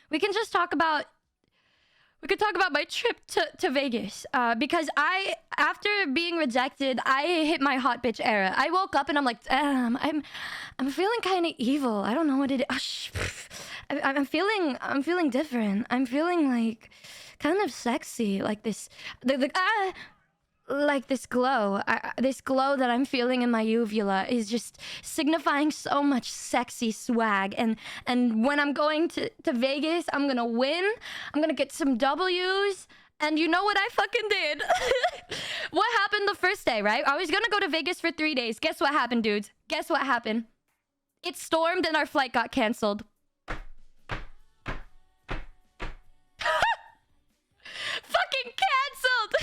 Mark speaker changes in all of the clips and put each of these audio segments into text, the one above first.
Speaker 1: we can just talk about... We could talk about my trip to Vegas. Because after being rejected, I hit my hot bitch era. I woke up and I'm like, damn, I'm feeling kind of evil. I don't know what it is. I'm feeling different. I'm feeling like kind of sexy, like this, like this glow. This glow that I'm feeling in my uvula is just signifying so much sexy swag. And when I'm going to Vegas, I'm gonna win. I'm gonna get some W's. And you know what I fucking did? What happened the first day, right? I was gonna go to Vegas for 3 days. Guess what happened, dudes? Guess what happened? It stormed and our flight got canceled. Fucking canceled!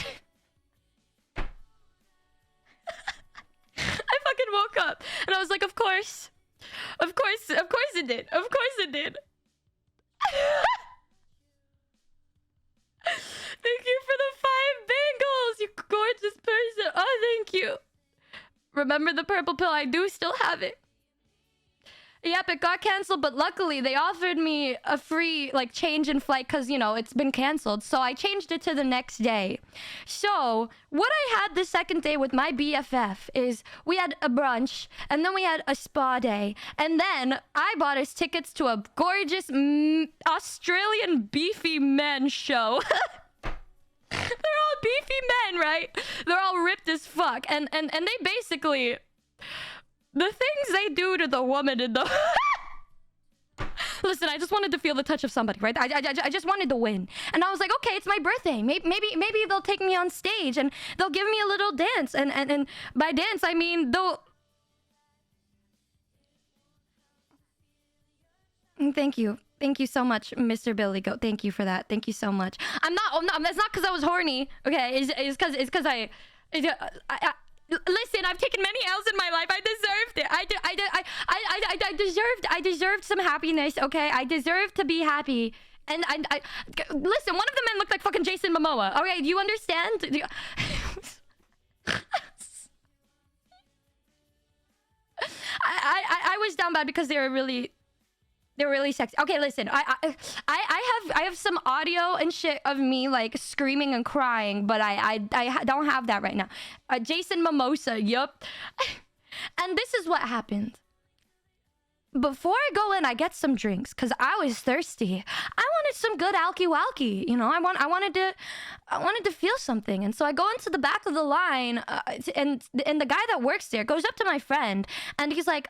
Speaker 1: I fucking woke up and I was like, of course it did. Of course it did. Thank you for the 5 bangles, you gorgeous person. Oh, thank you. Remember the purple pill? I do still have it. Yep, it got canceled, but luckily they offered me a free like change in flight because, you know, it's been canceled. So I changed it to the next day. So what I had the second day with my BFF is we had a brunch and then we had a spa day. And then I bought us tickets to a gorgeous Australian beefy men show. They're all beefy men, right? They're all ripped as fuck. And they basically... The things they do to the woman in the... Listen, I just wanted to feel the touch of somebody, right? I just wanted to win. And I was like, okay, it's my birthday. Maybe they'll take me on stage and they'll give me a little dance. And by dance, I mean they'll... Thank you. Thank you so much, Mr. Billy Goat. Thank you for that. Thank you so much. That's not because I was horny, okay? It's because I listen, I've taken many L's in my life. I deserved it. I deserved some happiness, okay? I deserved to be happy. And listen, one of the men looked like fucking Jason Momoa. All right, do you understand? I was down bad because they were really sexy. Okay, listen. I have some audio and shit of me like screaming and crying, but I don't have that right now. Jason Mimosa, yup. And this is what happened. Before I go in, I get some drinks because I was thirsty. I wanted some good alky-walky, you know. I wanted to feel something, and so I go into the back of the line, and the guy that works there goes up to my friend, and he's like,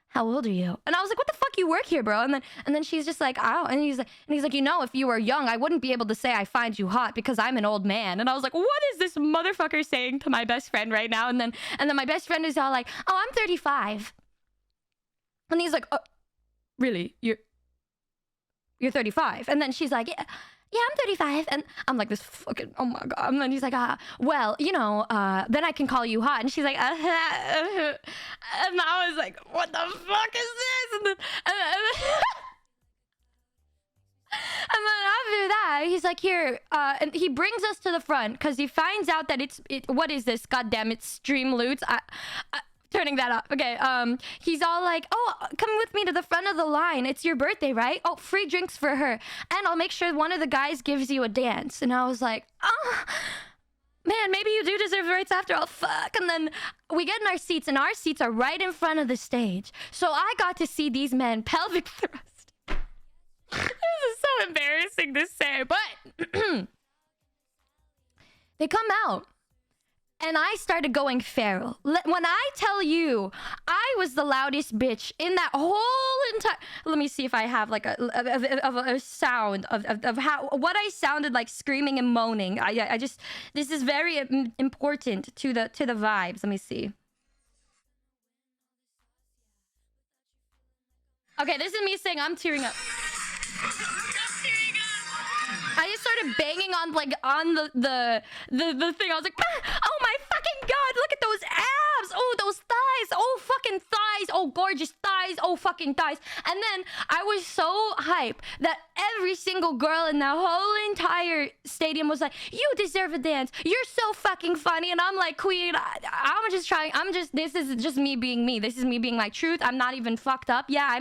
Speaker 1: how old are you? And I was like, what the fuck, you work here, bro? And then she's just like, oh, and he's like, you know, if you were young, I wouldn't be able to say I find you hot because I'm an old man. And I was like, what is this motherfucker saying to my best friend right now? And then my best friend is all like, oh, I'm 35. And he's like, oh, really? You're 35? And then she's like, yeah, I'm 35. And I'm like, this fucking, oh my God. And then he's like, well, you know, then I can call you hot. And she's like, and I was like, what the fuck is this? And then after that, he's like, here, and he brings us to the front because he finds out that what is this? Goddamn, it's stream loots. Turning that up. Okay, he's all like, oh, come with me to the front of the line. It's your birthday, right? Oh, free drinks for her. And I'll make sure one of the guys gives you a dance. And I was like, oh, man, maybe you do deserve rights after all. Fuck. And then we get in our seats, and our seats are right in front of the stage. So I got to see these men pelvic thrust. This is so embarrassing to say, but they come out. And I started going feral. When I tell you, I was the loudest bitch in that whole entire... Let me see if I have like a sound of how... What I sounded like screaming and moaning. I just... This is very important to the vibes. Let me see. Okay, this is me saying I'm tearing up. I just started banging on like on the thing. I was like, oh my fucking God, look at those abs. Oh, those thighs. Oh, fucking thighs. Oh, gorgeous thighs. Oh, fucking thighs. And then I was so hype that every single girl in the whole entire stadium was like, you deserve a dance. You're so fucking funny. And I'm like, queen, I'm just trying. This is just me being me. This is me being my truth. I'm not even fucked up. Yeah,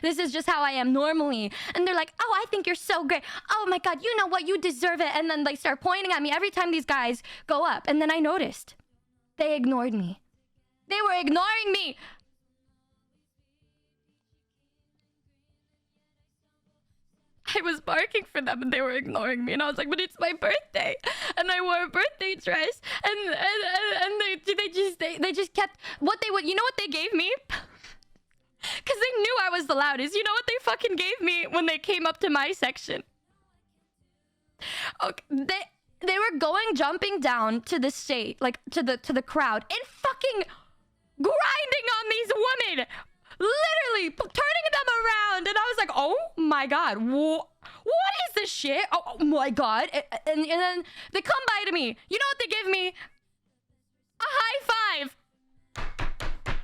Speaker 1: this is just how I am normally. And they're like, oh, I think you're so great. Oh my God, you know what? You deserve it. And then they start pointing at me every time these guys go up. And then I noticed they ignored me. They were ignoring me. I was barking for them and they were ignoring me, and I was like, but it's my birthday and I wore a birthday dress, and they just kept what they would, you know what they gave me? Because they knew I was the loudest. You know what they fucking gave me when they came up to my section? Okay, they were jumping down to the stage, like to the crowd, and fucking grinding on these women, literally turning them around. And I was like, oh my God, what is this shit? Oh my God. And then they come by to me. You know what they give me? A high five. A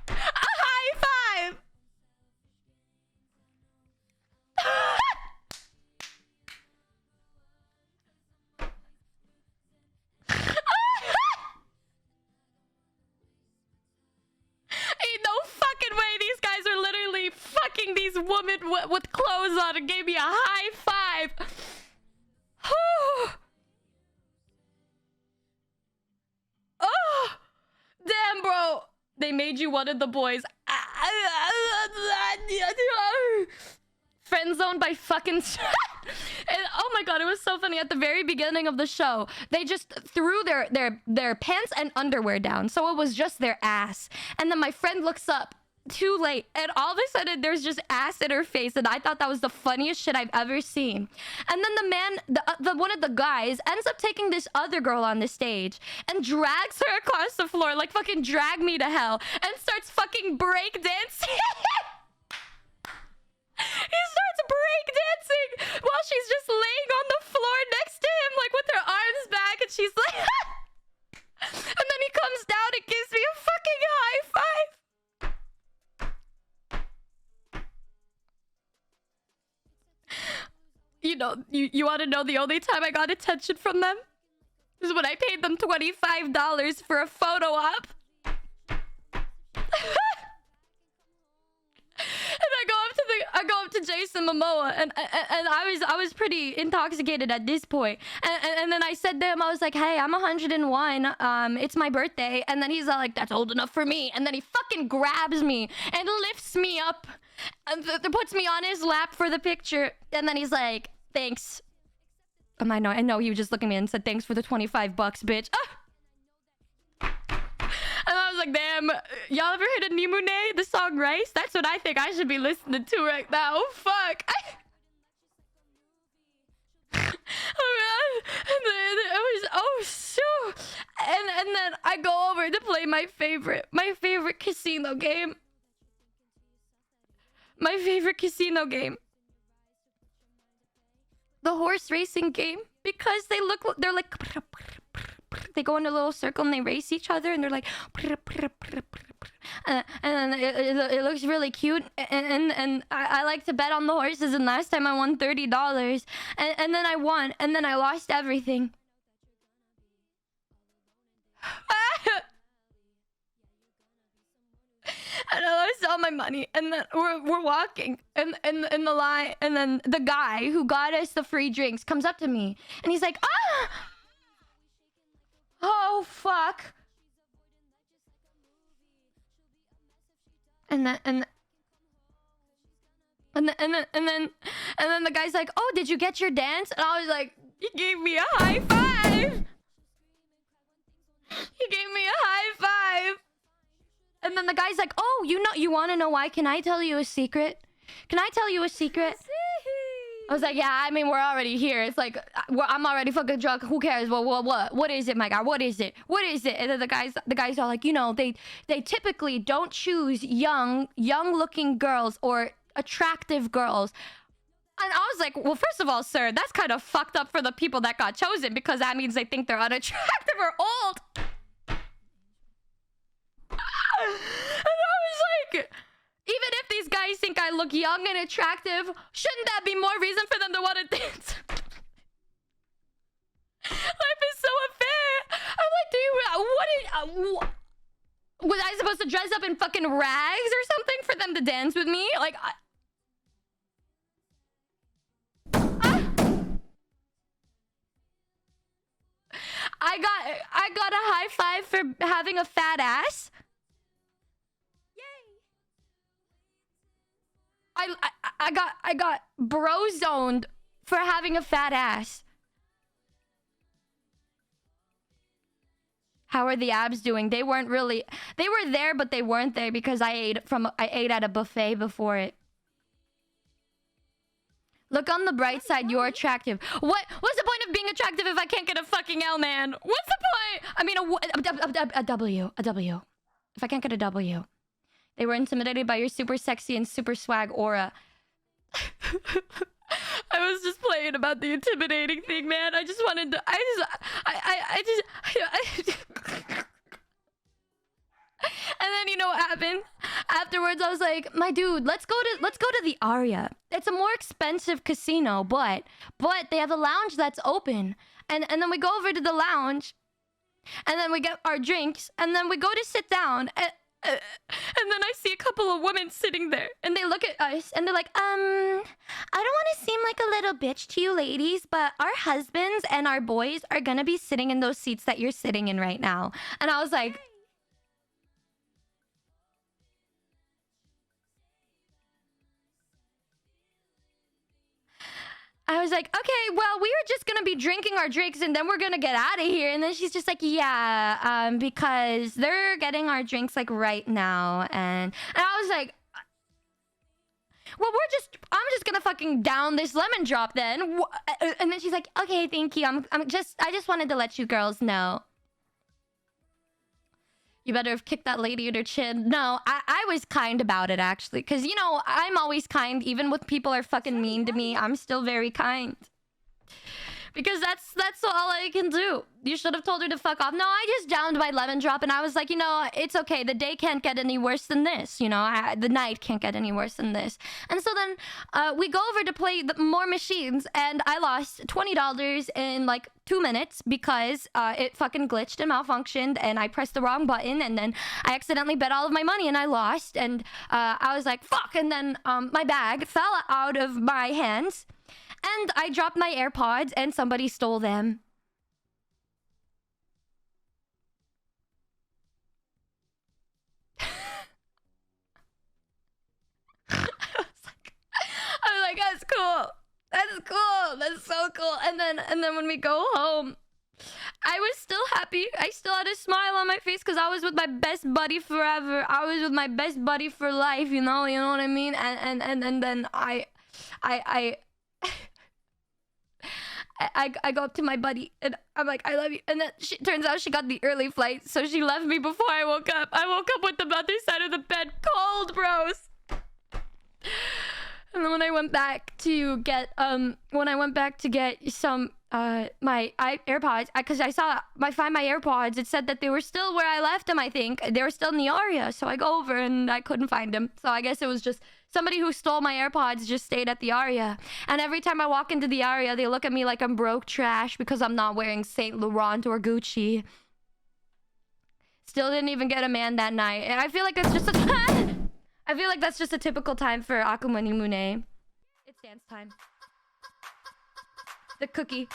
Speaker 1: high five. Ain't no fucking way these guys are literally fucking these women with clothes on and gave me a high five. Oh, damn, bro. They made you one of the boys. Friend zoned by fucking... And, oh my God, it was so funny. At the very beginning of the show, they just threw their pants and underwear down, so it was just their ass. And then my friend looks up too late, and all of a sudden there's just ass in her face, and I thought that was the funniest shit I've ever seen. And then the man, one of the guys ends up taking this other girl on the stage and drags her across the floor, like fucking drag me to hell, and starts fucking break dancing. He starts breakdancing while she's just laying on the floor next to him, like with her arms back, and she's like... And then he comes down and gives me a fucking high five. You know, you want to know the only time I got attention from them? Is when I paid them $25 for a photo op. And I go up to Jason Momoa, and I was pretty intoxicated at this point. And then I said to him, I was like, hey, I'm 101. It's my birthday. And then he's like, that's old enough for me. And then he fucking grabs me and lifts me up and puts me on his lap for the picture. And then he's like, thanks. I know he was just looking at me and said, thanks for the $25, bitch. Ah! And I was like, damn, y'all ever heard of Nihmune, the song Rice? That's what I think I should be listening to right now. Oh, fuck. Oh, man. And then it was, oh, so... And then I go over to play my favorite casino game. My favorite casino game. The horse racing game. Because they're like... They go in a little circle and they race each other, and they're like... and then it looks really cute, and I like to bet on the horses, and last time I won $30, and then I won, and then I lost everything. And I lost all my money, and then we're walking in the line, and then the guy who got us the free drinks comes up to me, and he's like, ah! Oh, fuck. And then the guy's like, oh, did you get your dance? And I was like, he gave me a high five. He gave me a high five. And then the guy's like, oh, you want to know why? Can I tell you a secret? Can I tell you a secret? I was like, yeah, I mean, we're already here. It's like, I'm already fucking drunk. Who cares? Well, what is it, my guy? What is it? What is it? And then the guys are like, you know, they typically don't choose young-looking girls or attractive girls. And I was like, well, first of all, sir, that's kind of fucked up for the people that got chosen, because that means they think they're unattractive or old. I look young and attractive. Shouldn't that be more reason for them to want to dance? Life is so unfair. I'm like, do you... was I supposed to dress up in fucking rags or something for them to dance with me? Like, I got a high five for having a fat ass. Yay! I got bro zoned for having a fat ass. How are the abs doing? They weren't really... They were there, but they weren't there because I ate at a buffet before it. Look on the bright side, you're attractive. What's the point of being attractive if I can't get a fucking L, man? What's the point? I mean, a W. If I can't get a W. They were intimidated by your super sexy and super swag aura. I was just playing about the intimidating thing, man. I just wanted to... And then you know what happened? Afterwards, I was like, my dude, let's go to the Aria. It's a more expensive casino, but they have a lounge that's open. And then we go over to the lounge, and then we get our drinks, and then we go to sit down, and then I see a couple of women sitting there, and they look at us, and they're like, I don't want to seem like a little bitch to you ladies, but our husbands and our boys are gonna be sitting in those seats that you're sitting in right now. And I was like... I was like, okay, well, we were just gonna be drinking our drinks and then we're gonna get out of here. And then she's just like, yeah, because they're getting our drinks like right now. And I was like, well, I'm just gonna fucking down this lemon drop then. And then she's like, okay, thank you. I just wanted to let you girls know. You better have kicked that lady in her chin. No, I was kind about it, actually. Because, you know, I'm always kind. Even when people are fucking mean to me, I'm still very kind. Because that's all I can do. You should have told her to fuck off. No, I just downed my lemon drop and I was like, you know, it's okay. The day can't get any worse than this. You know, the night can't get any worse than this. And so then we go over to play more machines and I lost $20 in like 2 minutes because it fucking glitched and malfunctioned and I pressed the wrong button and then I accidentally bet all of my money and I lost. And I was like, fuck. And then my bag fell out of my hands. And I dropped my AirPods and somebody stole them. I was like, that's cool. That's cool. That's so cool. And then when we go home, I was still happy. I still had a smile on my face because I was with my best buddy forever. I was with my best buddy for life, you know what I mean? And then I go up to my buddy and I'm like, I love you. And then turns out she got the early flight, so she left me before I woke up. I woke up with the other side of the bed cold, bros. And then when I went back to get some my AirPods, because I find my AirPods, it said that they were still where I left them. I think they were still in the Aria, so I go over and I couldn't find them. So I guess it was just somebody who stole my AirPods just stayed at the Aria. And every time I walk into the Aria, they look at me like I'm broke trash because I'm not wearing Saint Laurent or Gucci. Still didn't even get a man that night. And I feel like that's just a typical time for Akuma Nihmune. It's dance time. The cookie.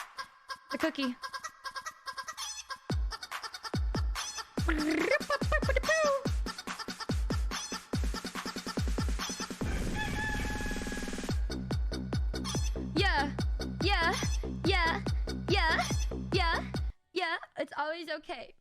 Speaker 1: Yeah. It's always okay.